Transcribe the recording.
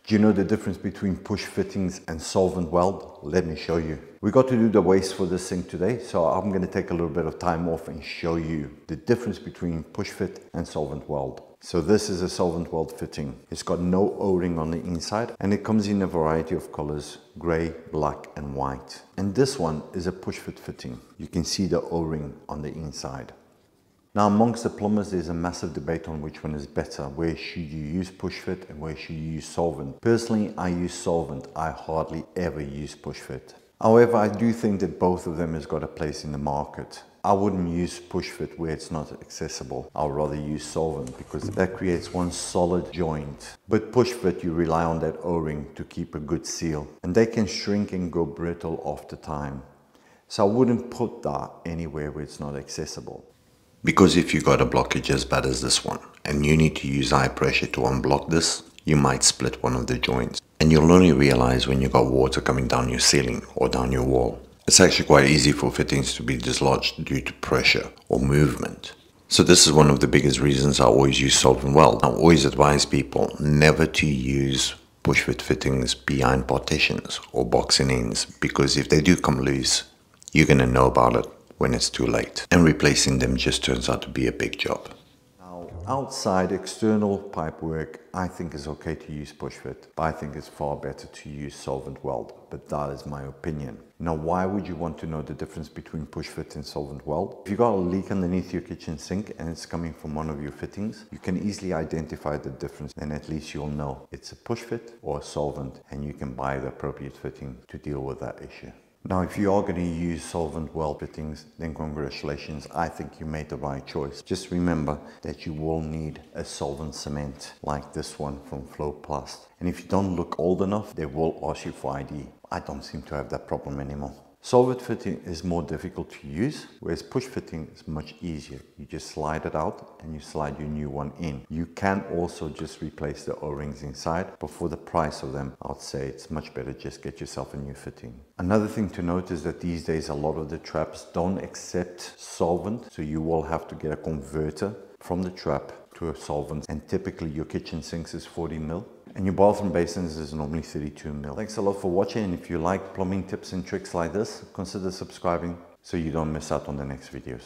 Do you know the difference between push fittings and solvent weld? Let me show you. We got to do the waste for this sink today, so I'm going to take a little bit of time off and show you the difference between push fit and solvent weld. So this is a solvent weld fitting. It's got no O-ring on the inside and it comes in a variety of colors, gray, black and white. And this one is a push fit fitting. You can see the O-ring on the inside. Now amongst the plumbers there's a massive debate on which one is better. Where should you use push fit and where should you use solvent? Personally, I use solvent. I hardly ever use push fit. However, I do think that both of them has got a place in the market. I wouldn't use push fit where it's not accessible. I'll rather use solvent because that creates one solid joint. But push fit, you rely on that O-ring to keep a good seal. And they can shrink and go brittle after time. So I wouldn't put that anywhere where it's not accessible. Because if you got a blockage as bad as this one and you need to use high pressure to unblock this, you might split one of the joints. And you'll only realize when you got water coming down your ceiling or down your wall. It's actually quite easy for fittings to be dislodged due to pressure or movement. So this is one of the biggest reasons I always use solvent weld. I always advise people never to use push fit fittings behind partitions or boxing ends, because if they do come loose, you're going to know about it when it's too late. And replacing them just turns out to be a big job. Now, outside external pipework, I think it's okay to use push fit, but I think it's far better to use solvent weld. But that is my opinion. Now, why would you want to know the difference between push fit and solvent weld? If you got a leak underneath your kitchen sink and it's coming from one of your fittings, you can easily identify the difference, and at least you'll know it's a push fit or a solvent, and you can buy the appropriate fitting to deal with that issue. Now, if you are going to use solvent weld fittings, then congratulations, I think you made the right choice. Just remember that you will need a solvent cement like this one from Flowplast. And if you don't look old enough, they will ask you for ID. I don't seem to have that problem anymore. Solvent fitting is more difficult to use, whereas push fitting is much easier. You just slide it out and you slide your new one in. You can also just replace the O-rings inside, but for the price of them, I'd say it's much better just get yourself a new fitting. Another thing to note is that these days a lot of the traps don't accept solvent, so you will have to get a converter from the trap to a solvent, and typically your kitchen sinks is 40 mil. And your bathroom basins is normally 32 mil. Thanks a lot for watching, and if you like plumbing tips and tricks like this, consider subscribing so you don't miss out on the next videos.